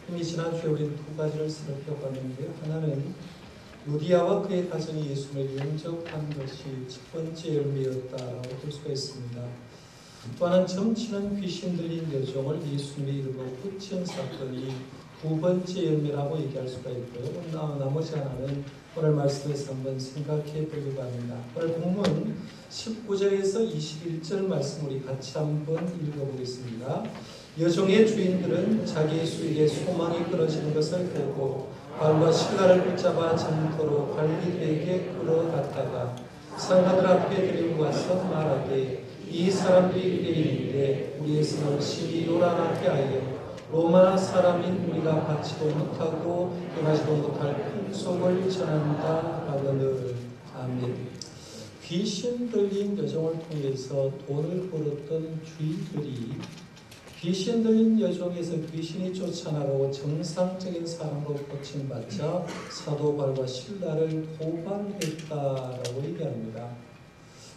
이미 지난주에 우리는 두 가지를 살펴봤는데요. 하나는 루디아와 그의 가정이 예수를 영접한 것이 첫 번째 열매였다라고 볼 수가 있습니다. 또 하나는 점치는 귀신 들린 여종을 예수님의 이름으로 붙인 사건이 두 번째 열매라고 얘기할 수가 있고요. 나머지 하나는 오늘 말씀에서 한번 생각해 보려고 합니다. 오늘 본문 19절에서 21절 말씀 우리 같이 한번 읽어보겠습니다. 여종의 주인들은 자기 수익에 소망이 끊어지는 것을 보고 발과 신라를 붙잡아 장터로 관리들에게 끌어갔다가 상관들 앞에 데리고 와서 말하되 이 사람들이 이르되 우리의 성을 심히 요란하게 하여 로마 사람인 우리가 받지도 못하고 행하지도 못할 풍속을 전한다 하거늘. 아멘. 귀신 들린 여종을 통해서 돈을 벌었던 주인들이 귀신 들린 여종에서 귀신이 쫓아나가고 정상적인 사람으로 고침받자 사도 바울과 실라를 고발했다라고 얘기합니다.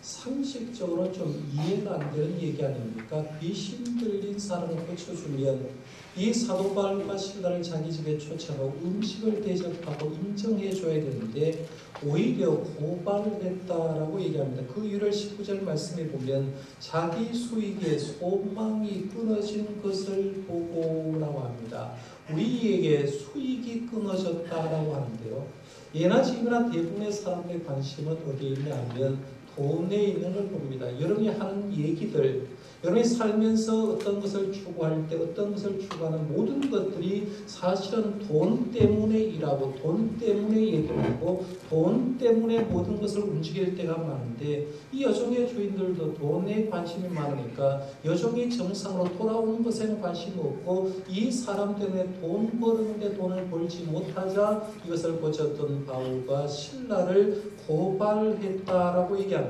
상식적으로 좀 이해가 안 되는 얘기 아닙니까? 귀신 들린 사람을 고쳐주면 이 사도 바울과 실라를 자기 집에 초청하고 음식을 대접하고 인정해줘야 되는데 오히려 고발을 했다라고 얘기합니다. 그 이유를 19절 말씀에 보면 자기 수익에 소망이 끊어진 것을 보고라고 합니다. 우리에게 수익이 끊어졌다라고 하는데요. 예나 지금이나 대부분의 사람들의 관심은 어디에 있냐면 돈에 있는 걸 봅니다. 여러분이 하는 얘기들, 여러분이 살면서 어떤 것을 추구할 때 어떤 것을 추구하는 모든 것들이 사실은 돈 때문에 일하고 돈 때문에 얘기를 하고 돈 때문에 모든 것을 움직일 때가 많은데 이 여종의 주인들도 돈에 관심이 많으니까 여종이 정상으로 돌아오는 것에는 관심이 없고 이 사람 때문에 돈 버는데 돈을 벌지 못하자 이것을 고쳤던 바울과 실라를 고발했다라고 얘기합니다.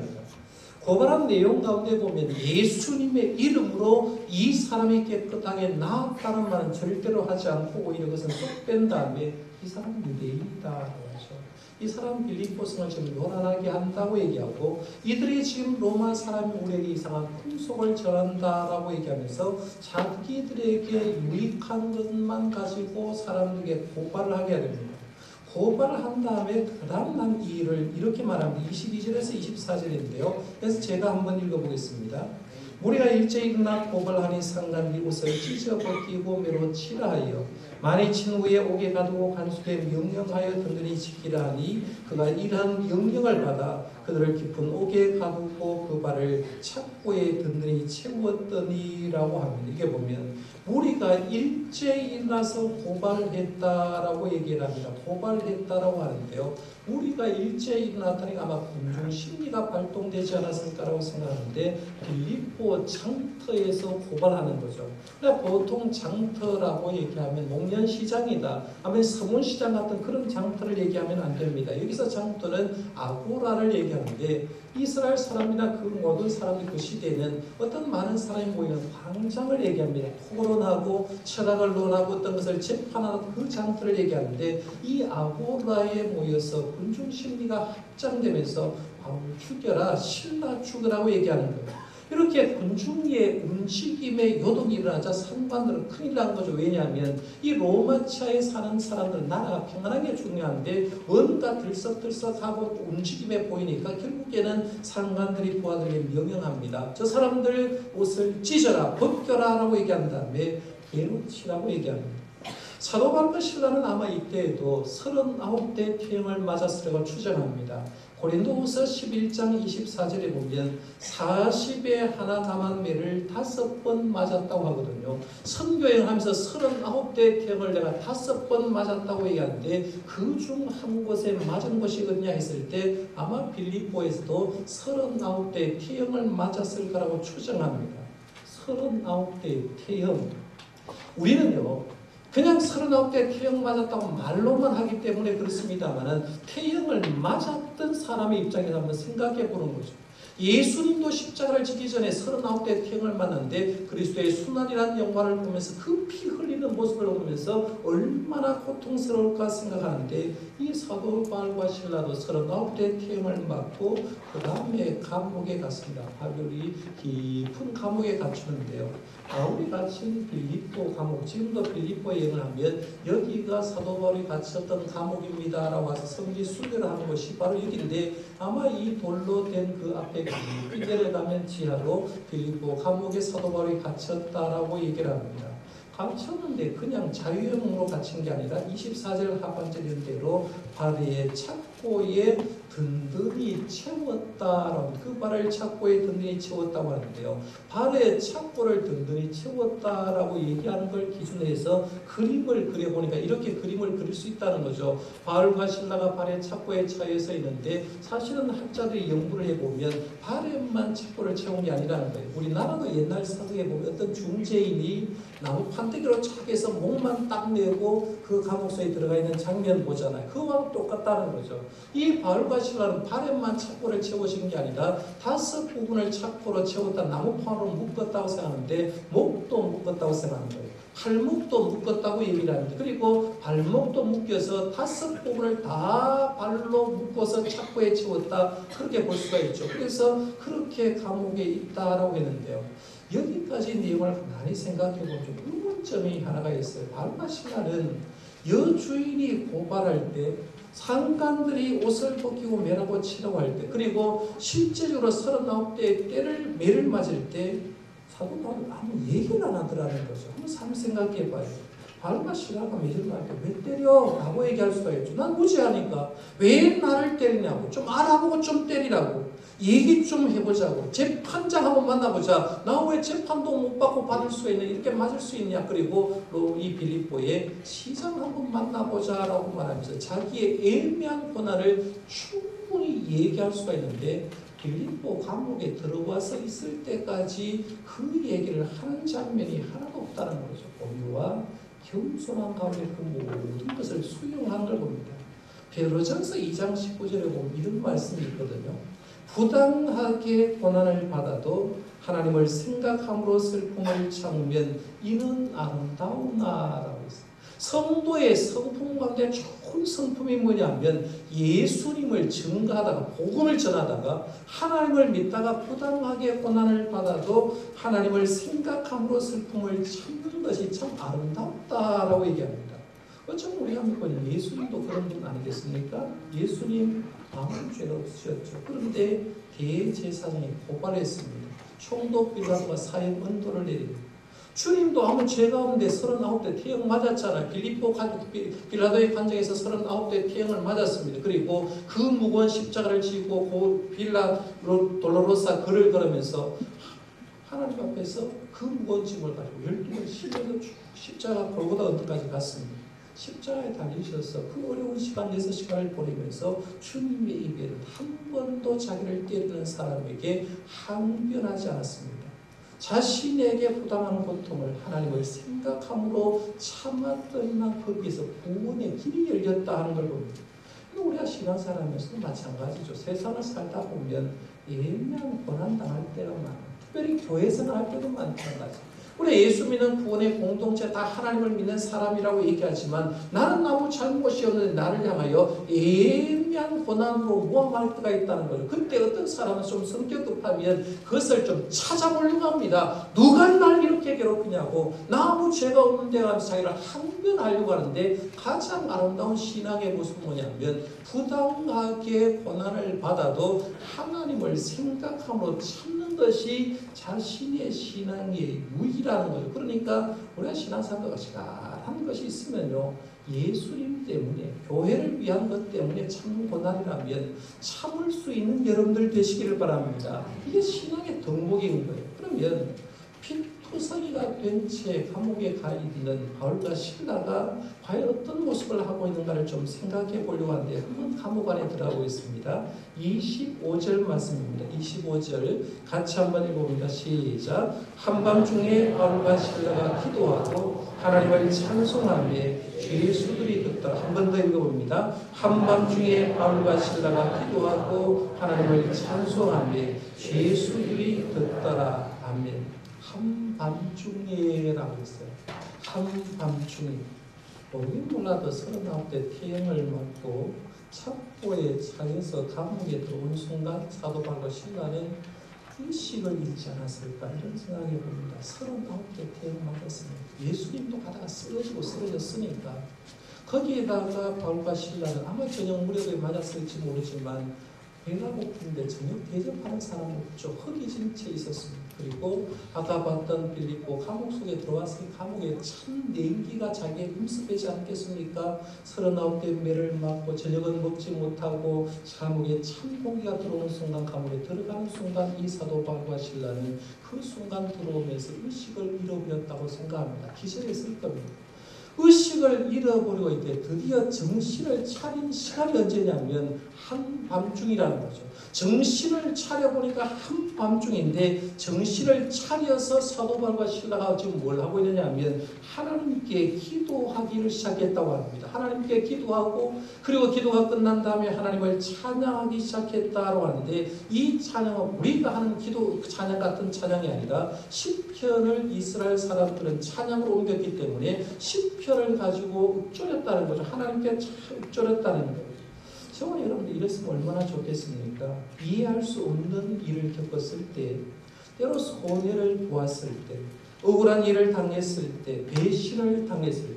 고발한 내용 가운데 보면 예수님의 이름으로 이 사람이 깨끗하게 나았다는 말은 절대로 하지 않고 오히려 그것은 쏙 뺀 다음에 이 사람은 유대인이다 하죠. 이 사람 빌립보성을 지금 요란하게 한다고 얘기하고 이들이 지금 로마 사람이 우리에게 이상한 풍속을 전한다라고 얘기하면서 자기들에게 유익한 것만 가지고 사람들에게 고발을 하게 됩니다. 고발을 한 다음에 그 다음 난 이 일을 이렇게 말합니다. 22절에서 24절인데요. 그래서 제가 한번 읽어보겠습니다. 우리가 일제히 일어나 고발하니 상관이 옷을 찢어 벗기고 매로 치라 하여 많이 친 후에 옥에 가두고 간수에 명령하여 든든히 지키라 하니 그가 이러한 명령을 받아 그들을 깊은 옥에 가두고 그 발을 착고에 든든히 채웠더니라고 합니다. 이게 보면 우리가 일제히 일어나서 고발했다라고 얘기를 합니다. 고발했다라고 하는데요. 우리가 일제히 일어났다니 아마 군중 심리가 발동되지 않았을까라고 생각하는데 빌립보 장터에서 고발하는 거죠. 그러니까 보통 장터라고 얘기하면 농년시장이다, 아니면 서문시장 같은 그런 장터를 얘기하면 안 됩니다. 여기서 장터는 아고라를 얘기하는데 이스라엘 사람이나 그 모든 사람들이 그 시대에는 어떤 많은 사람이 모이는 광장을 얘기합니다. 토론하고 철학을 논하고 어떤 것을 재판하는 그 장터를 얘기하는데 이 아고라에 모여서 군중 심리가 확장되면서 바울 죽여라, 신라 죽여라고 얘기하는 거예요. 이렇게 군중의 움직임에 요동이 일어나자 상관들은 큰일 난 거죠. 왜냐하면 이 로마차에 사는 사람들은 나라가 평안하게 중요한데 뭔가 들썩들썩하고 움직임에 보이니까 결국에는 상관들이 부하들에게 명령합니다. 저 사람들 옷을 찢어라, 벗겨라 라고 얘기한 다음에 배로 치라고 얘기합니다. 사도 바울과 실라는 아마 이때에도 39대 태형을 맞았으라고 추정합니다. 고린도후서 11장 24절에 보면 40에 하나 남은 매를 5번 맞았다고 하거든요. 선교행하면서 39대 태형을 내가 5번 맞았다고 얘기하는데 그 중 한 곳에 맞은 것이 어디냐 했을 때 아마 빌립보에서도 39대 태형을 맞았을 거라고 추정합니다. 39대 태형. 우리는요 그냥 39대 태형 맞았다고 말로만 하기 때문에 그렇습니다만 태형을 맞았던 사람의 입장에서 한번 생각해 보는 거죠. 예수님도 십자가를 지기 전에 39대 태형을 만났는데 그리스도의 순환이라는 영광을 보면서 그 피 흘리는 모습을 보면서 얼마나 고통스러울까 생각하는데 이 사도 바울과 실라도 39대 태형을 맞고 그 다음에 감옥에 갔습니다. 바울이 깊은 감옥에 갇히는데요. 바울이 갇힌 빌립보 감옥, 지금도 빌립보에 여행을 하면 여기가 사도 바울이 갇혔던 감옥입니다 라고 와서 성지 순례를 하는 곳이 바로 여기인데 아마 이 돌로 된 그 앞에 깊이 내려가면 지하로 빌립보 감옥에 사도 바울이 갇혔다라고 얘기를 합니다. 갇혔는데 그냥 자유형으로 갇힌 게 아니라 24절 하반절인 대로 발의 착고에 든든히 채웠다라고, 그 발을 착고에 든든히 채웠다고 하는데요. 발의 착고를 든든히 채웠다라고 얘기하는 걸 기준해서 그림을 그려보니까 이렇게 그림을 그릴 수 있다는 거죠. 바울과 실라가 발의 착고에 차여서 있는데 사실은 학자들이 연구를 해보면 발에만 착고를 채운 게 아니라는 거예요. 우리나라도 옛날 사극에 보면 어떤 중재인이 나무 판때기로 착 해서 목만 딱 내고 그 감옥소에 들어가 있는 장면 보잖아요. 그거와 똑같다는 거죠. 이 바울과 실라는 발에만 착고를 채우신 게 아니라 5 부분을 착고로 채웠다, 나무판으로 묶었다고 생각하는데 목도 묶었다고 생각하는 거예요. 팔목도 묶었다고 얘기를 합니다. 그리고 발목도 묶여서 5 부분을 다 발로 묶어서 착고에 채웠다, 그렇게 볼 수가 있죠. 그래서 그렇게 감옥에 있다라고 했는데요. 여기까지 내용을 가만히 생각해보면 좀 의문점이 하나가 있어요. 바울과 실라는 여주인이 고발할 때, 상관들이 옷을 벗기고 매라고 치라고 할 때, 그리고 실제적으로 39대의 매를 맞을 때 사도 바울은 아무 얘기를 안 하더라는 거죠. 한번 생각해봐요. 바울과 실라가 매를 맞을 때 왜 때려? 라고 얘기할 수가 있죠. 난 무지하니까 왜 나를 때리냐고, 좀 알아보고 좀 때리라고, 얘기 좀 해보자고, 재판장 한번 만나보자, 나 왜 재판도 못 받고 받을 수 있는, 이렇게 맞을 수 있냐, 그리고 이 빌립보의 시장 한번 만나보자 라고 말하면서 자기의 애매한 고난을 충분히 얘기할 수가 있는데 빌립보 감옥에 들어와서 있을 때까지 그 얘기를 하는 장면이 하나도 없다는 거죠. 온유와 겸손한 가운데 그 모든 것을 수용하는 걸 봅니다. 베드로전서 2장 19절에 보면 이런 말씀이 있거든요. 부당하게 고난을 받아도 하나님을 생각함으로 슬픔을 참으면 이는 아름다우나라고 했어요. 성도의 성품 가운데 좋은 성품이 뭐냐면 예수님을 증거하다가 복음을 전하다가 하나님을 믿다가 부당하게 고난을 받아도 하나님을 생각함으로 슬픔을 참는 것이 참 아름답다라고 얘기합니다. 어쩌면 우리가 믿거든요. 예수님도 그런 분 아니겠습니까? 예수님 아무 죄가 없으셨죠. 그런데 대제사장이 고발했습니다. 총독 빌라도가 사형 언도를 내립니다. 주님도 아무 죄가 없는데 39대 태형 맞았잖아요. 빌립보 빌라도의 관장에서 39대 태형을 맞았습니다. 그리고 그 무거운 십자가를 지고 그 빌라 돌로로사 글을 걸으면서 하나님 앞에서 그 무거운 짐을 가지고 12번 실려서 십자가 골고다 언덕까지 갔습니다. 십자가에 달리셔서 그 어려운 시간 6시간을 보내면서 주님의 입에는 한 번도 자기를 때리는 사람에게 항변하지 않았습니다. 자신에게 부당한 고통을 하나님을 생각함으로 참았더니만 거기에서 구원의 길이 열렸다 하는 걸 봅니다. 우리가 신앙생활하면서도 마찬가지죠. 세상을 살다 보면 애매한 고난당할 때가 많아요. 특별히 교회 생활할 때도 마찬가지. 우리 예수 믿는 구원의 공동체 다 하나님을 믿는 사람이라고 얘기하지만 나는 아무 잘못이 없는데 나를 향하여 애매한 고난으로 모함할 때가 있다는 거죠. 그때 어떤 사람은 좀 성격 급하면 그것을 좀 찾아보려고 합니다. 누가 날 이렇게 괴롭히냐고, 나 아무 죄가 없는데 하면서 자기를 항변하려고 하는데 가장 아름다운 신앙의 모습은 뭐냐면 부당하게 고난을 받아도 하나님을 생각함으로 참는 것이 자신의 신앙의 유의라는 거죠. 그러니까 우리가 신앙생활과 시간한 것이 있으면요, 예수님 때문에, 교회를 위한 것 때문에 참는 고난이라면 참을 수 있는 여러분들 되시기를 바랍니다. 이게 신앙의 덕목인 거예요. 그러면 투성이가 된 채 감옥에 가 있는 바울과 실라가 과연 어떤 모습을 하고 있는가를 좀 생각해 보려고 하는데 한번 감옥 안에 들어가고 있습니다. 25절 말씀입니다. 25절 같이 한번 읽어봅니다. 시작. 한밤중에 바울과 실라가 기도하고 하나님을 찬송하며 죄의 수들이 듣더라. 한 번 더 읽어봅니다. 한밤중에 바울과 실라가 기도하고 하나님을 찬송하며 죄의 수들이 듣더라. 아멘. 한밤중에라고 했어요. 한밤중에. 우리 몰라도 39대 태형을 맞고 첩보에 차여서 감옥에 들어온 순간 사도 바울과 실라는 의식을 잃지 않았을까 이런 생각해 봅니다. 39대 태형 맞았습니다. 예수님도 가다가 쓰러졌으니까 거기에다가 바울과 실라는 아마 저녁 무렵에 맞았을지 모르지만 배가 고픈데 저녁 대접하는 사람 없죠. 허기진 채 있었습니다. 그리고 아까 봤던 빌립보 감옥 속에 들어왔으니 감옥에 참 냉기가 자기에 흠습하지 않겠습니까? 39대 매를 맞고 저녁은 먹지 못하고 감옥에 찬 공기가 들어오는 순간 감옥에 들어가는 순간 이 사도 바울과 실라는 그 순간 들어오면서 의식을 잃어버렸다고 생각합니다. 기절했을 겁니다. 의식을 잃어버리고 이제 드디어 정신을 차린 시간이 언제냐면 한밤중이라는 거죠. 정신을 차려보니까 한밤중인데 정신을 차려서 사도 바울과 실라가 지금 뭘 하고 있느냐 하면 하나님께 기도하기를 시작했다고 합니다. 하나님께 기도하고 그리고 기도가 끝난 다음에 하나님을 찬양하기 시작했다고 하는데 이 찬양은 우리가 하는 기도 찬양 같은 찬양이 아니라 시편을 이스라엘 사람들은 찬양으로 옮겼기 때문에 시편을 가지고 읊조렸다는 거죠. 하나님께 읊조렸다는 거예요. 저와 여러분들 이랬으면 얼마나 좋겠습니까? 이해할 수 없는 일을 겪었을 때, 때로 손해를 보았을 때, 억울한 일을 당했을 때, 배신을 당했을 때,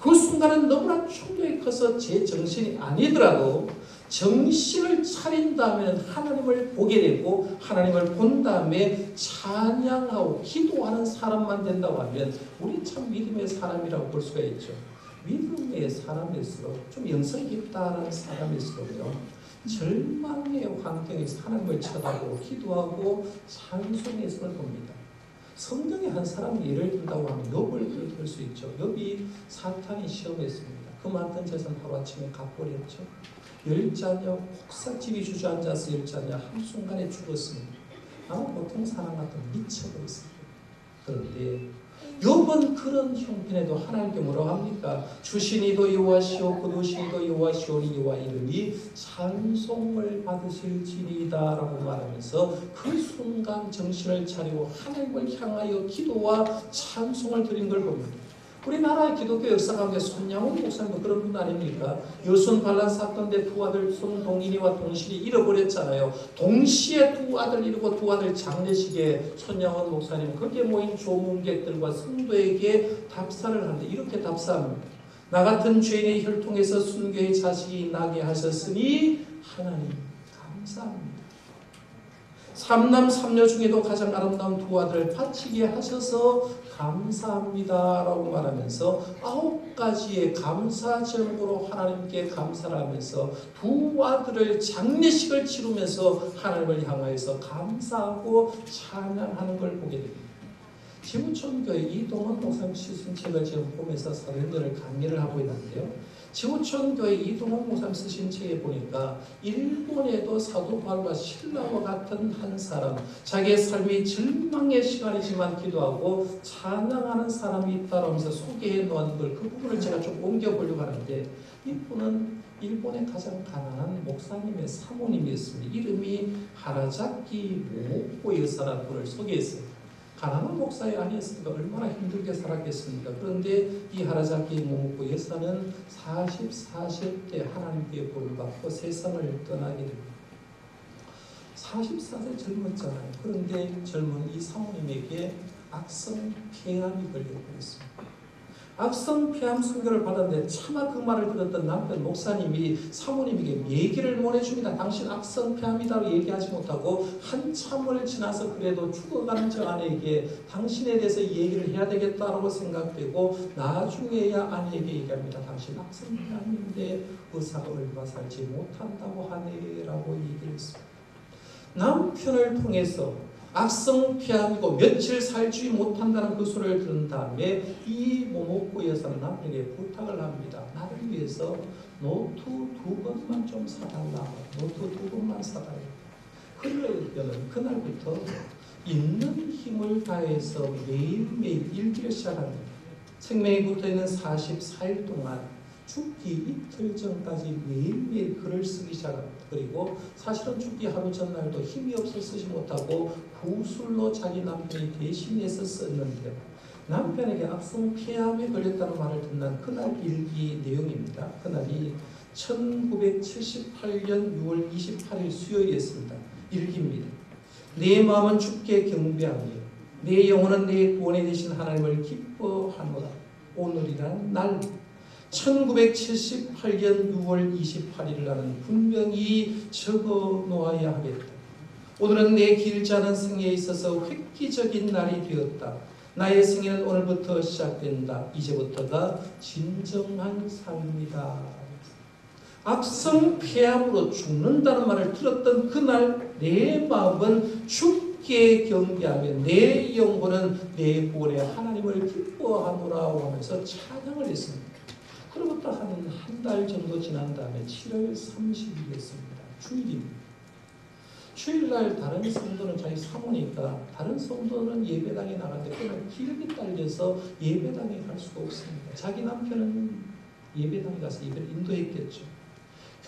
그 순간은 너무나 충격이 커서 제 정신이 아니더라도 정신을 차린 다음에는 하나님을 보게 되고 하나님을 본 다음에 찬양하고 기도하는 사람만 된다고 하면 우리 참 믿음의 사람이라고 볼 수가 있죠. 믿음의 사람일수록 좀 영성이 깊다는 사람일수록요 절망의 환경에서 하나님을 쳐다보고 기도하고 찬송의 성을 봅니다. 성경의 한 사람 예를 든다고 하면 욥을 들 수 있죠. 욥이 사탄이 시험했습니다. 그 많던 재산 하루아침에 갚버렸죠. 10자녀 폭삭집이 주저앉아서 10자녀 한순간에 죽었습니다. 아마 보통 사람 같으면 미쳐버렸습니다. 그런데 욥은 그런 형편에도 하나님께 뭐라고 합니까? 주시니도 여호와시오 거두시니도 여호와시오니 여호와 이름이 찬송을 받으실지니이다 라고 말하면서 그 순간 정신을 차리고 하나님을 향하여 기도와 찬송을 드린 걸 봅니다. 우리나라의 기독교 역사 가운데 손양훈 목사님도 그런 분 아닙니까? 여순 반란 사건 때 두 아들 손동인이와 동실이 잃어버렸잖아요. 동시에 두 아들 잃고 두 아들 장례식에 손양훈 목사님 거기에 모인 조문객들과 성도에게 답사를 하는데 이렇게 답사합니다. 나 같은 죄인의 혈통에서 순교의 자식이 나게 하셨으니 하나님 감사합니다. 삼남 삼녀 중에도 가장 아름다운 두 아들을 바치게 하셔서 감사합니다 라고 말하면서 9가지의 감사 제목으로 하나님께 감사를 하면서 두 아들을 장례식을 치르면서 하나님을 향하여서 감사하고 찬양하는 걸 보게 됩니다. 지구촌교회 이동원 목사님 쓰신 책을 지금 보면서 사도행전을 강의를 하고 있는데요. 지구촌교회 이동원 목사님 쓰신 책에 보니까 일본에도 사도 바울과 실라와 같은 한 사람, 자기의 삶이 절망의 시간이지만 기도하고 찬양하는 사람이 있다라면서 소개해 놓은 걸 그 부분을 제가 좀 옮겨보려고 하는데 이분은 일본의 가장 가난한 목사님의 사모님이었습니다. 이름이 하라자키 모모코 여사라는 분을 소개했어요. 가난한 목사이 아니었으니까 얼마나 힘들게 살았겠습니까? 그런데 이 하라자키 모모코 여사는 44세 하나님께 부름받고 세상을 떠나게 됩니다. 44세 젊었잖아요. 그런데 젊은 이 사모님에게 악성 폐암이 걸려버렸습니다. 악성 폐암 순교를 받았는데 차마 그 말을 들었던 남편 목사님이 사모님에게 얘기를 보내줍니다. 당신 악성 폐암이라고 얘기하지 못하고 한참을 지나서 그래도 죽어가는 저 아내에게 당신에 대해서 얘기를 해야 되겠다라고 생각되고 나중에야 아내에게 얘기합니다. 당신 악성 폐암인데 의사가 얼마 살지 못한다고 하네라고 얘기를 했습니다. 남편을 통해서 악성폐암이고 며칠 살지 못한다는 그 소리를 들은 다음에 이 모모코 여사는 남편에게 부탁을 합니다. 나를 위해서 노트 2권만 좀 사달라. 노트 2권만 사달라. 그러면 그날부터 있는 힘을 다해서 매일매일 일기를 시작합니다. 생명이 붙어있는 44일 동안 죽기 이틀 전까지 매일매일 글을 쓰기 시작합니다. 그리고 사실은 죽기 하루 전날도 힘이 없어 쓰지 못하고 구술로 자기 남편이 대신해서 썼는데 남편에게 악성폐암에 걸렸다는 말을 듣는 그날 일기 내용입니다. 그날이 1978년 6월 28일 수요일이었습니다. 일기입니다. 내 마음은 주께 경배하며 내 영혼은 내 구원에 되신 하나님을 기뻐하노라. 오늘이란 날 1978년 6월 28일을 나는 분명히 적어 놓아야 하겠다. 오늘은 내 길지 않은 생애에 있어서 획기적인 날이 되었다. 나의 생애는 오늘부터 시작된다. 이제부터가 진정한 삶이다. 악성폐암으로 죽는다는 말을 들었던 그날 내 마음은 주께 경배하며 내 영혼은 내 구원의 하나님을 기뻐하노라 하면서 찬양을 했습니다. 그로부터 한 달 정도 지난 다음에 7월 30일이었습니다. 주일입니다. 주일날 다른 성도는 자기 사모니까 다른 성도는 예배당에 나갔는데 그는 길게 딸려서 예배당에 갈 수가 없습니다. 자기 남편은 예배당에 가서 예배를 인도했겠죠.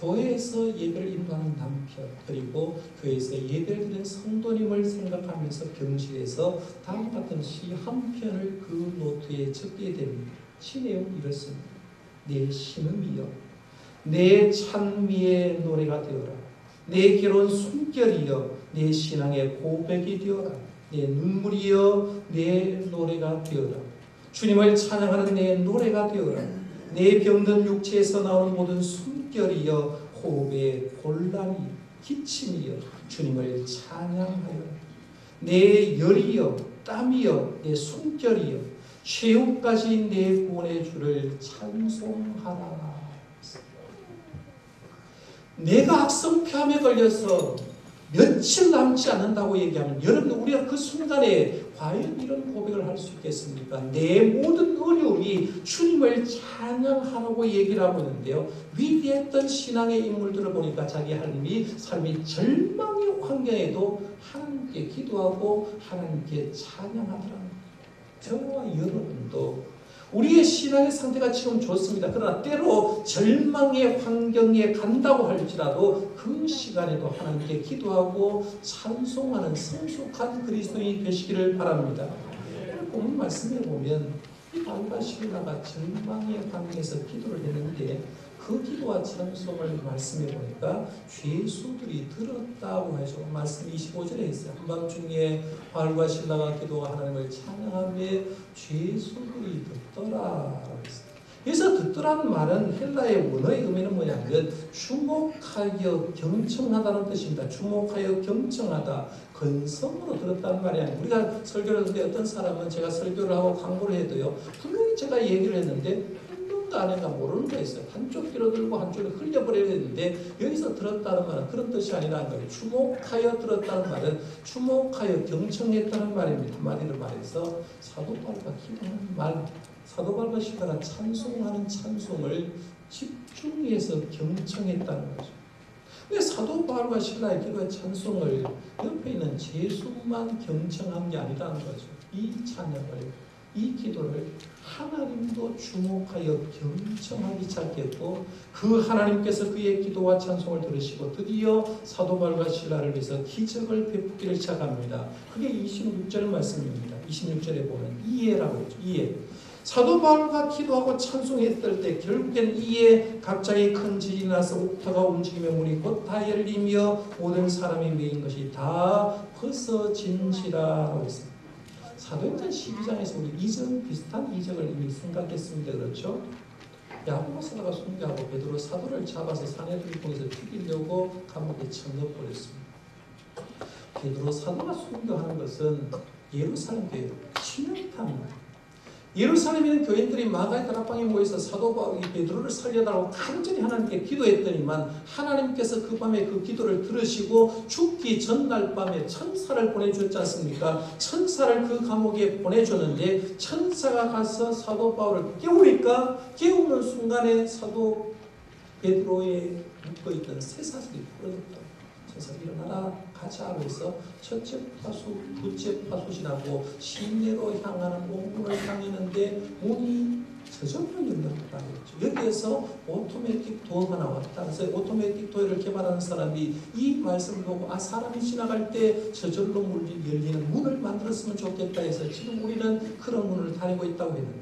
교회에서 예배를 인도하는 남편 그리고 교회에서 예배를 드리는 성도님을 생각하면서 병실에서 다음과 같은 시 한 편을 그 노트에 적게 됩니다. 시 내용이 이렇습니다. 내 신음이여 내 찬미의 노래가 되어라. 내 괴로운 숨결이여 내 신앙의 고백이 되어라. 내 눈물이여 내 노래가 되어라. 주님을 찬양하는 내 노래가 되어라. 내 병든 육체에서 나오는 모든 숨결이여 호흡의 곤란이 기침이여 주님을 찬양하여라. 내 열이여 땀이여 내 숨결이여 최후까지 내 구원의 주를 찬송하라. 내가 악성폐암에 걸려서 며칠 남지 않는다고 얘기하면 여러분 우리가 그 순간에 과연 이런 고백을 할 수 있겠습니까? 내 모든 어려움이 주님을 찬양하라고 얘기를 하고 있는데요. 위대했던 신앙의 인물들을 보니까 자기 삶이 절망의 환경에도 하나님께 기도하고 하나님께 찬양하더라는 저와 여러분도 우리의 신앙의 상태가 지금 좋습니다. 그러나 때로 절망의 환경에 간다고 할지라도 그 시간에도 하나님께 기도하고 찬송하는 성숙한 그리스도인이 되시기를 바랍니다. 오늘 말씀에 보면 바울과 실라가 절망의 환경에서 기도를 했는데 그 기도와 찬송을 말씀해 보니까 죄수들이 들었다고 하죠. 말씀 25절에 있어요. 한밤중에 바울과 실라가 기도가 하나님을 찬양하며 죄수들이 듣더라라고 했어요. 그래서 듣더라는 말은 헬라의 원어의 의미는 뭐냐면 주목하여 경청하다는 뜻입니다. 주목하여 경청하다. 건성으로 들었다는 말이 아니에요. 우리가 설교를 하는데 어떤 사람은 제가 설교를 하고 강구를 해도요. 분명히 제가 얘기를 했는데 안에가 모르는 거 있어요. 한쪽 귀로 들고 한쪽을 흘려버려야 되는데 여기서 들었다는 말은 그런 뜻이 아니라는 거예요. 주목하여 들었다는 말은 주목하여 경청했다는 말입니다. 한마디로 말해서 사도 바울과 기도하는 말, 사도 바울과 실라가 찬송하는 찬송을 집중해서 경청했다는 거죠. 왜 사도 바울과 실라의 기도의 찬송을 옆에 있는 제수만 경청한 게 아니라는 거죠. 이 찬양을 이 기도를 하나님도 주목하여 경청하기 시작했고 그 하나님께서 그의 기도와 찬송을 들으시고 드디어 사도 바울과 실라를 위해서 기적을 베푸기를 시작합니다. 그게 26절 말씀입니다. 26절에 보면 이해라고 했죠. 이해. 사도 바울과 기도하고 찬송했을 때 결국엔 이에 갑자기 큰 지진이 나서 옥터가 움직이며 문이 곧 다 열리며 모든 사람이 메인 것이 다 벗어진지라고 했습니다. 사도행전 12장에서 우리 비슷한 이적을 이미 생각했습니다. 그렇죠? 야고보 사도가 순교하고 베드로 사도를 잡아서 사내들을 통해서 죽이려고 감옥에 쳐넣어버렸습니다. 베드로 사도가 순교하는 것은 예루살렘 교회 침략합니다. 예루살렘에 있는 교인들이 마가의 다락방에 모여서 사도 바울이 베드로를 살려달라고 간절히 하나님께 기도했더니만 하나님께서 그 밤에 그 기도를 들으시고 죽기 전날 밤에 천사를 보내주었지 않습니까? 천사를 그 감옥에 보내줬는데 천사가 가서 사도 바울을 깨우니까 깨우는 순간에 사도 베드로에 묶어있던 쇠사슬이 풀어졌다. 천사가 일어나라 가자 그래서 첫째 파수, 둘째 파수신하고 시내로 향하는 옥문을 향했는데 문이 저절로 열렸다고 했죠. 여기에서 오토매틱 도어가 나왔다. 그래서 오토매틱 도어를 개발하는 사람이 이 말씀을 보고 사람이 지나갈 때 저절로 열리는 문을 만들었으면 좋겠다 해서 지금 우리는 그런 문을 다니고 있다고 했는데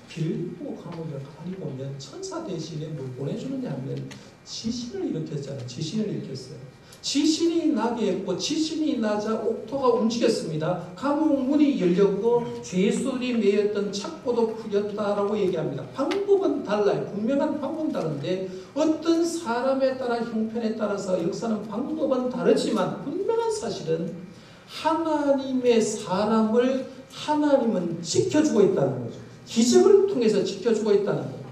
빌보 감옥을 가만히 보면 천사 대신에 뭘 보내주느냐 하면 지진을 일으켰잖아요. 지진을 일으켰어요. 지진이 나게 했고 지진이 나자 옥토가 움직였습니다. 감옥 문이 열렸고 죄수들이 매였던 착고도 풀렸다라고 얘기합니다. 방법은 달라요. 분명한 방법은 다른데 어떤 사람에 따라 형편에 따라서 역사는 방법은 다르지만 분명한 사실은 하나님의 사람을 하나님은 지켜주고 있다는 거죠. 기적을 통해서 지켜주고 있다는 거예요.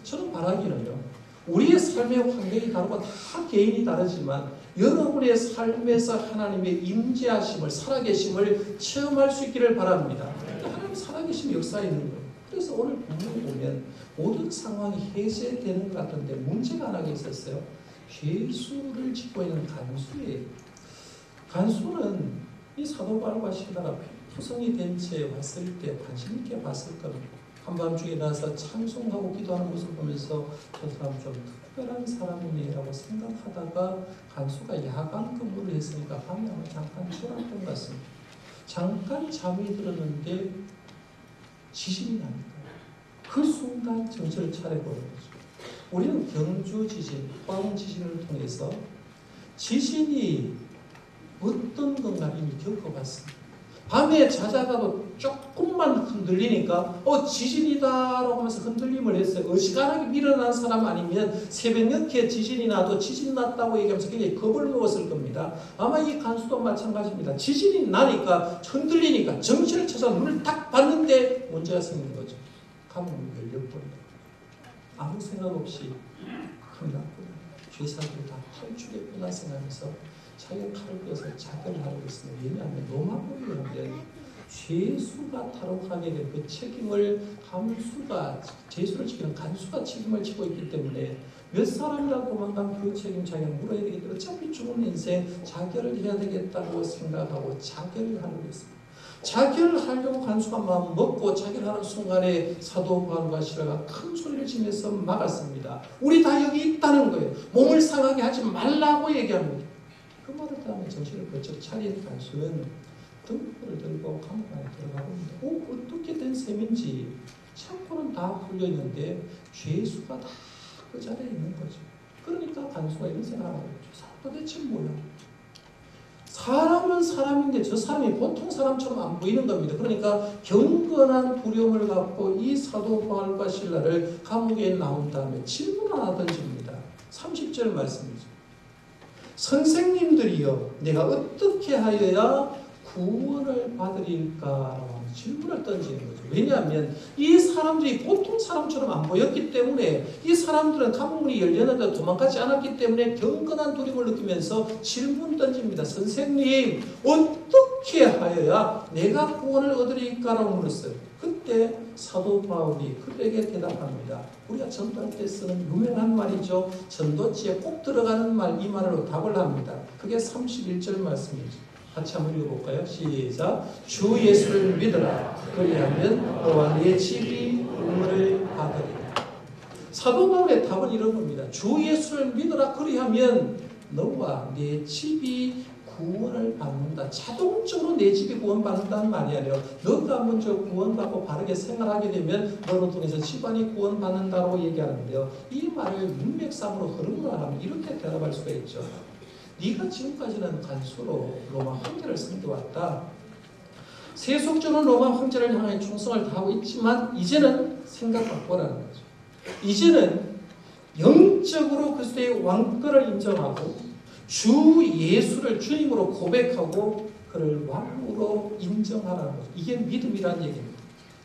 저는 바라기는요. 우리의 삶의 환경이 다르고 다 개인이 다르지만 여러분의 삶에서 하나님의 임재하심을 살아계심을 체험할 수 있기를 바랍니다. 하나님 살아계심이 역사에 있는 거예요. 그래서 오늘 본문을 보면 모든 상황이 해제되는 것 같은데 문제가 하나 있었어요. 죄수를 짓고 있는 간수예요. 간수는 이 사도 바울과 시라가 표성이 된 채 왔을 때 관심 있게 봤을 겁니다. 한밤중에 나와서 찬송하고 기도하는 모습을 보면서 저 사람 좀 특별한 사람이네라고 생각하다가 간수가 야간 근무를 했으니까 밤에 아마 잠깐 졸았던 것 같습니다. 잠깐 잠이 들었는데 지진이 나니까 그 순간 정신을 차려보는 거죠. 우리는 경주 지진, 포항 지진을 통해서 지진이 어떤 건가 이미 겪어봤습니다. 밤에 자다가도 조금만 흔들리니까 지진이다 라고 하면서 흔들림을 했어요. 어지간하게 밀어난 사람 아니면 새벽녘에 지진이 나도 지진 났다고 얘기하면서 굉장히 겁을 먹었을 겁니다. 아마 이 간수도 마찬가지입니다. 지진이 나니까 흔들리니까 정신을 찾아 눈을 딱 봤는데 문제가 생긴 거죠. 감옥이 열려버리고 아무 생각 없이 큰일 났구나. 죄사들이 다 탈출했구나 생각하면서 자기가 칼을 빼서 자결을 하고 있습니다. 왜냐하면 로마법에 보면 죄수가 탈옥하게 된 그 책임을 간수가 죄수를 지키는 간수가 책임을 지고 있기 때문에 몇 사람이라도 도망가면 그 책임 자기가 물어야 되기 때문에 어차피 죽은 인생 자결을 해야 되겠다고 생각하고 자결을 하려고 했습니다. 자결을 하려고 간수가 마음 먹고 자결하는 순간에 사도 바울과 시라가 큰 소리를 지면서 막았습니다. 우리 다 여기 있다는 거예요. 몸을 상하게 하지 말라고 얘기합니다. 그 말을 따르면 정신을 번쩍 차린 간수는 등불을 들고 감옥 안에 들어가고 어떻게 된 셈인지 창고는 다 풀려있는데 죄수가 다 그 자리에 있는 거죠. 그러니까 간수가 이런 생각을 하고 있죠. 도대체 뭐야? 사람은 사람인데 저 사람이 보통 사람처럼 안 보이는 겁니다. 그러니까 경건한 두려움을 갖고 이 사도 바울과 실라를 감옥에 나온 다음에 질문 하나 던집니다. 30절 말씀이죠. 선생님들이여 내가 어떻게 하여야 구원을 받으릴까라고 질문을 던지는 거죠. 왜냐하면 이 사람들이 보통 사람처럼 안 보였기 때문에 이 사람들은 감옥문이 열렸는데 도망가지 않았기 때문에 경건한 두려움을 느끼면서 질문 던집니다. 선생님 어떻게 하여야 내가 구원을 얻으릴까라고 물었어요. 그때 사도 바울이 그들에게 대답합니다. 우리가 전도할 때 쓰는 유명한 말이죠. 전도지에 꼭 들어가는 말, 이 말로 답을 합니다. 그게 31절 말씀이죠. 같이 한번 읽어볼까요? 시작. 주 예수를 믿으라. 그리하면 너와 네 집이 구원을 받으리라. 사도 바울의 답은 이런 겁니다. 주 예수를 믿으라. 그리하면 너와 네 집이 구원을 받는다. 자동적으로 내 집이 구원받는다는 말이 아니에요. 너가 먼저 구원받고 바르게 생활하게 되면 너로 통해서 집안이 구원받는다고 얘기하는데요. 이 말을 문맥상으로 흐름으로 하면 이렇게 대답할 수가 있죠. 네가 지금까지는 간수로 로마 황제를 섬겨왔다. 세속적으로 로마 황제를 향해 충성을 다하고 있지만 이제는 생각 바꿔라는 거죠. 이제는 영적으로 그리스도의 왕권을 인정하고 주 예수를 주님으로 고백하고 그를 왕으로 인정하라는 거죠. 이게 믿음이라는 얘기입니다.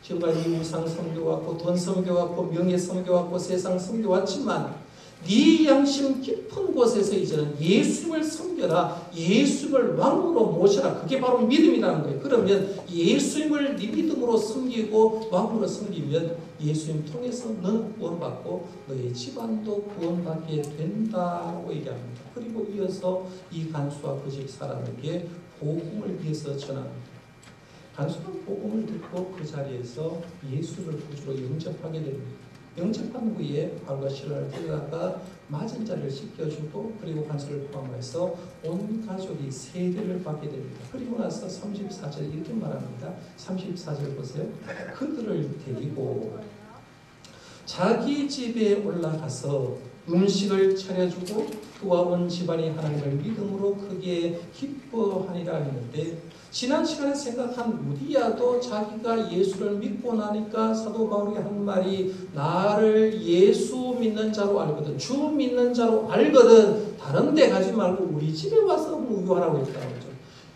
지금까지 우상 섬겨왔고 돈 섬겨왔고 명예 섬겨왔고 세상 섬겨왔지만 네 양심 깊은 곳에서 이제는 예수님을 섬겨라. 예수님을 왕으로 모셔라. 그게 바로 믿음이라는 거예요. 그러면 예수님을 네 믿음으로 섬기고 왕으로 섬기면 예수님 통해서 너는 구원받고 너의 집안도 구원받게 된다고 얘기합니다. 그리고 이어서 이 간수와 그 집 사람에게 복음을 위해서 전합니다. 간수가 복음을 듣고 그 자리에서 예수를 구주로 영접하게 됩니다. 영접한 후에 바울과 실라를 데려다가 맞은 자리를 씻겨주고 그리고 간수를 포함해서 온 가족이 세례를 받게 됩니다. 그리고 나서 34절 이렇게 말합니다. 34절 보세요. 그들을 데리고 자기 집에 올라가서 음식을 차려주고 그와 온 집안이 하나님을 믿음으로 크게 기뻐하니라 했는데 지난 시간에 생각한 루디아도 자기가 예수를 믿고 나니까 사도 바울이 한 말이 나를 예수 믿는 자로 알거든 주 믿는 자로 알거든 다른 데 가지 말고 우리 집에 와서 무교하라고 했다는 거죠.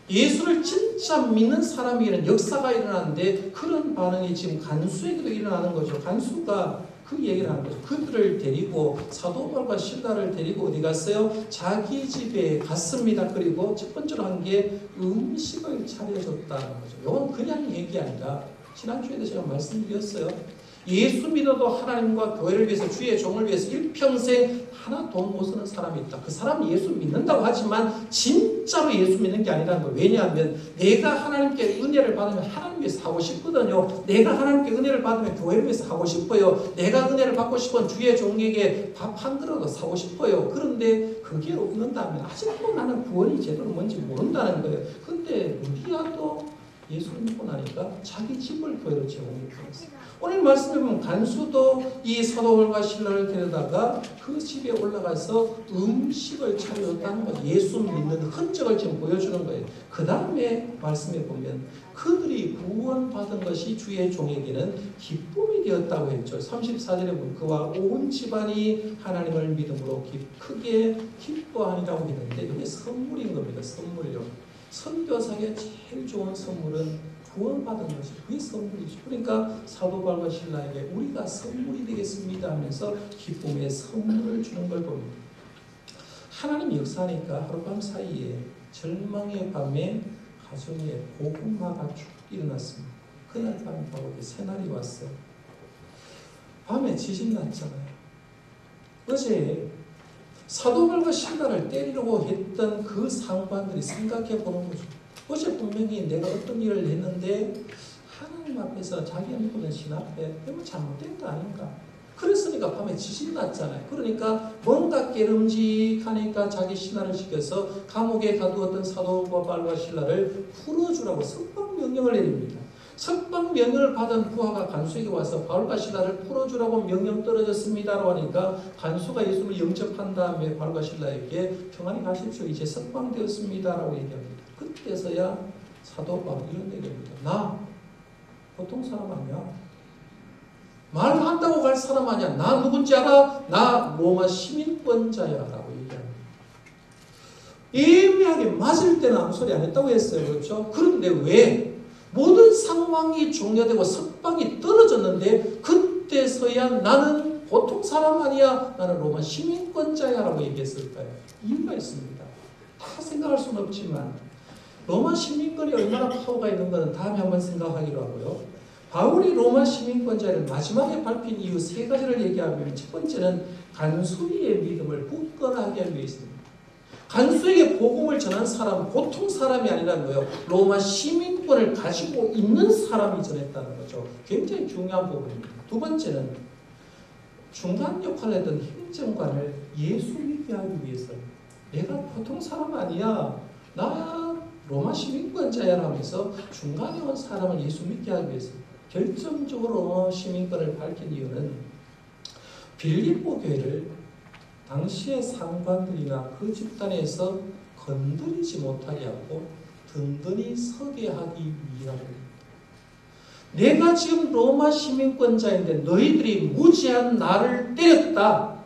예수를 진짜 믿는 사람에게는 역사가 일어나는데 그런 반응이 지금 간수에게도 일어나는 거죠. 간수가 그 얘기를 하는 거죠. 그들을 데리고 사도 바울과 실라를 데리고 어디 갔어요? 자기 집에 갔습니다. 그리고 첫 번째로 한 게 음식을 차려줬다는 거죠. 이건 그냥 얘기 아니라 지난주에도 제가 말씀드렸어요. 예수 믿어도 하나님과 교회를 위해서 주의 종을 위해서 일평생 하나 돈 못 쓰는 사람이 있다. 그 사람이 예수 믿는다고 하지만 진짜로 예수 믿는 게 아니라는 거예요. 왜냐하면 내가 하나님께 은혜를 받으면 하나님 위해서 하고 싶거든요. 내가 하나님께 은혜를 받으면 교회를 위해서 하고 싶어요. 내가 은혜를 받고 싶은 주의 종에게 밥 한 그릇도 사고 싶어요. 그런데 그게 없는다면 아직도 나는 구원이 제대로 뭔지 모른다는 거예요. 근데 루디아도 예수를 믿고 나니까 자기 집을 교회로 제공해 주었어요. 오늘 말씀해 보면 간수도 이 사도 바울과 실라를 데려다가 그 집에 올라가서 음식을 차려줬다는 거예요. 예수 믿는 흔적을 지금 보여주는 거예요. 그 다음에 말씀해 보면 그들이 구원받은 것이 주의 종에게는 기쁨이 되었다고 했죠. 34절에 보면 그와 온 집안이 하나님을 믿음으로 크게 기뻐하니라고 했는데 이게 선물인 겁니다. 선물요. 선교사에게 제일 좋은 선물은 구원받은 것이 그게 선물이죠. 그러니까 사도 바울과 실라에게 우리가 선물이 되겠습니다 하면서 기쁨의 선물을 주는 걸 봅니다. 하나님 역사하니까 하룻밤 사이에 절망의 밤에 가정에 복음화가 쭉 일어났습니다. 그날 밤에 바로 새날이 왔어요. 밤에 지진 났잖아요. 어제 사도 바울과 실라를 때리려고 했던 그 상관들이 생각해 보는 거죠. 어제 분명히 내가 어떤 일을 했는데 하나님 앞에서 자기가 믿고 있는 신 앞에 너무 잘못된 거 아닌가. 그랬으니까 밤에 지진이 났잖아요. 그러니까 뭔가 깨름직하니까 자기 신하를 시켜서 감옥에 가두었던 사도 바울과 실라를 풀어주라고 석방 명령을 내립니다. 석방 명령을 받은 부하가 간수에게 와서 바울과 실라를 풀어주라고 명령 떨어졌습니다라고 하니까 간수가 예수를 영접한 다음에 바울과 실라에게 평안히 가십시오. 이제 석방되었습니다라고 얘기합니다. 그때서야 사도 바울이 이런 얘기합니다. 나 보통 사람 아니야. 말한다고 갈 사람 아니야. 나 누군지 알아? 나 로마 시민권자야 라고 얘기합니다. 애매하게 맞을 때는 아무 소리 안 했다고 했어요. 그렇죠? 그런데 왜? 모든 상황이 종료되고 석방이 떨어졌는데 그때서야 나는 보통 사람 아니야. 나는 로마 시민권자야 라고 얘기했을까요? 이유가 있습니다. 다 생각할 수는 없지만 로마 시민권이 얼마나 파워가 있는 것은 다음에 한번 생각하기로 하고요. 바울이 로마 시민권자를 마지막에 밝힌 이유 세 가지를 얘기하면 첫 번째는 간수의 믿음을 굳건하게 하기 위해서입니다. 간수에게 복음을 전한 사람은 보통 사람이 아니라는 거예요. 로마 시민권을 가지고 있는 사람이 전했다는 거죠. 굉장히 중요한 부분입니다. 두 번째는 중간 역할을 했던 행정관을 예수 믿게 하기 위해서 내가 보통 사람 아니야. 나 로마 시민권자야 하면서 중간에 온 사람을 예수 믿게 하기 위해서 결정적으로 시민권을 밝힌 이유는 빌립보 교회를 당시의 상관들이나 그 집단에서 건드리지 못하게 하고 든든히 서게 하기 위함입니다. 내가 지금 로마 시민권자인데 너희들이 무지한 나를 때렸다.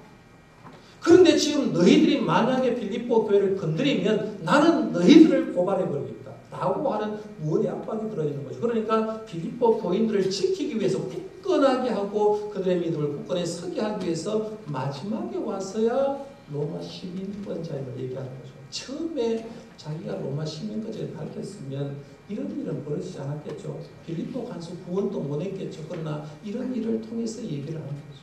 그런데 지금 너희들이 만약에 빌립보 교회를 건드리면 나는 너희들을 고발해버리겠다. 라고 하는 무언의 압박이 들어있는 거죠. 그러니까 빌립보 교인들을 지키기 위해서 굳건하게 하고 그들의 믿음을 굳건히 서게 하기 위해서 마지막에 와서야 로마 시민권자임을 얘기하는 거죠. 처음에 자기가 로마 시민권자를 밝혔으면 이런 일은 벌어지지 않았겠죠. 빌립보 간수 구원도 못 했겠죠. 그러나 이런 일을 통해서 얘기를 하는 거죠.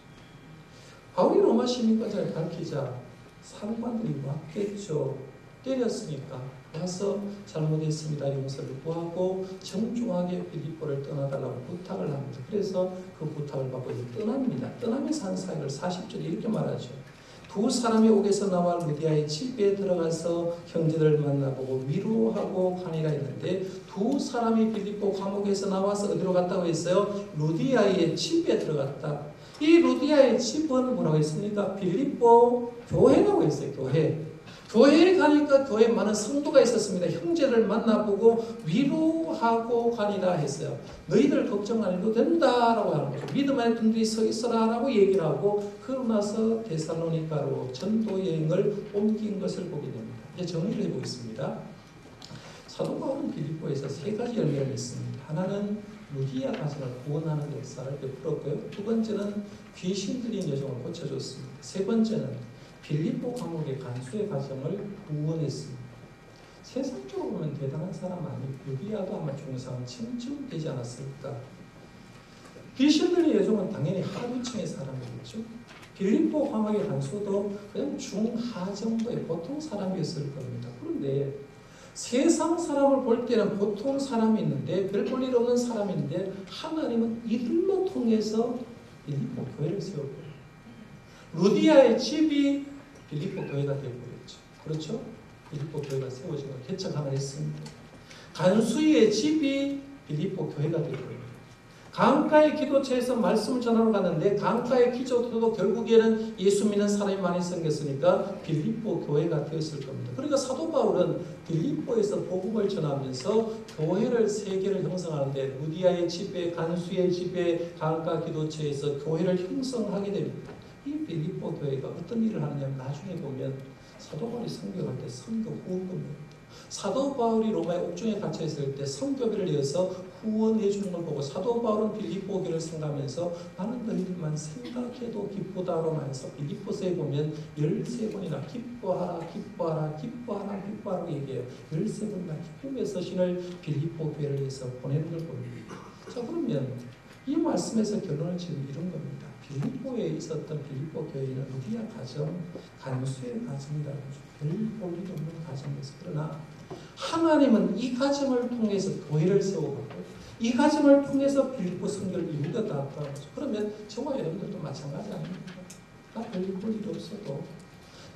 바울이 로마 시민권자를 밝히자 사람들이 왔겠죠. 때렸으니까 와서 잘못했습니다. 용서를 구하고 정중하게 빌립보를 떠나달라고 부탁을 합니다. 그래서 그 부탁을 받고 떠납니다. 떠나면서 한 사역을 40절에 이렇게 말하죠. 두 사람이 옥에서 나와 루디아의 집에 들어가서 형제들을 만나보고 위로하고 가니라 했는데 두 사람이 빌립보 감옥에서 나와서 어디로 갔다고 했어요? 루디아의 집에 들어갔다. 이 루디아의 집은 뭐라고 했습니까? 빌립보 교회라고 했어요. 교회에 가니까 교회에 많은 성도가 있었습니다. 형제를 만나보고 위로하고 가니라 했어요. 너희들 걱정 안 해도 된다라고 하는 거죠. 믿음 안에 든든히 서 있어라 라고 얘기를 하고 그러고 나서 데살로니가로 전도 여행을 옮긴 것을 보게 됩니다. 이제 정리를 해보겠습니다. 사도 바울은 빌립보에서 세 가지 열매를 맺습니다. 하나는 루디아 가정을 구원하는 역사를 베풀었고요. 두 번째는 귀신 들린 여종을 고쳐줬습니다. 세 번째는 빌립보 감옥의 간수의 가정을 구원했습니다. 세상적으로 보면 대단한 사람 아니고 루디아도 아마 중상층쯤 되지 않았을까. 귀신 들린 여종은 당연히 하류층의 사람이겠죠. 빌립보 감옥의 간수도 그냥 중하 정도의 보통 사람이었을 겁니다. 그런데 세상 사람을 볼 때는 보통 사람이 있는데 별 볼 일 없는 사람인데 하나님은 이들로 통해서 빌립보 교회를 세웠고요. 루디아의 집이 빌립보 교회가 되어버렸죠. 그렇죠? 빌립보 교회가 세워지고 개척하나 했습니다. 간수의 집이 빌립보 교회가 되어버렸죠. 강가의 기도처에서 말씀을 전하러 갔는데 강가의 기도도 결국에는 예수 믿는 사람이 많이 생겼으니까 빌립보 교회가 되었을 겁니다. 그러니까 사도 바울은 빌립보에서 복음을 전하면서 교회를 세 개를 형성하는데 루디아의 집에 간수의 집에 강가 기도처에서 교회를 형성하게 됩니다. 이 빌립보 교회가 어떤 일을 하느냐면 나중에 보면 사도 바울이 선교할 때 선교 후원금입니다. 사도 바울이 로마의 옥중에 갇혀 있을 때 선교비를 내어서 후원해 주는 걸 보고 사도 바울은 빌립보 교회를 생각하면서 나는 너희들만 생각해도 기쁘다로 말해서 빌립보서에 보면 13번이나 기뻐하라 기뻐하라 기뻐하라 기뻐하라고 얘기해요. 13번이나 기쁨의 서신을 빌립보 교회를 위해서 보내는 걸 봅니다. 자, 그러면 이 말씀에서 결론을 지금 이런 겁니다. 빌립보에 있었던 빌립보 교회는 루디아 가정, 간수의 가정이라고 하죠. 별 볼 일 없는 가정이었어요. 그러나 하나님은 이 가정을 통해서 교회를 세우고 이 가정을 통해서 빌립보 선교를 이루었다고 하죠. 그러면 저와 여러분들도 마찬가지 아닙니까? 나 별 볼 일 없어도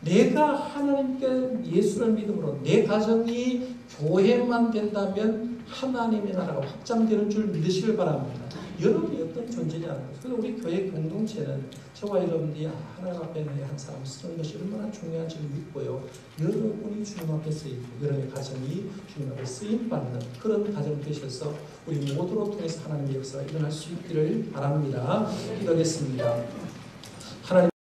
내가 하나님께 예수를 믿음으로 내 가정이 교회만 된다면 하나님의 나라가 확장되는 줄 믿으시길 바랍니다. 여러분이 어떤 존재냐는 거죠. 그래서 우리 교회 공동체는 저와 여러분들이 하나님 앞에 한 사람을 쓰는 것이 얼마나 중요한지를 믿고요. 여러분이 주님 앞에 쓰이고 여러분의 가정이 주님 앞에 쓰임받는 그런 가정 되셔서 우리 모두로 통해서 하나님의 역사가 일어날 수 있기를 바랍니다. 기도하겠습니다. 하나님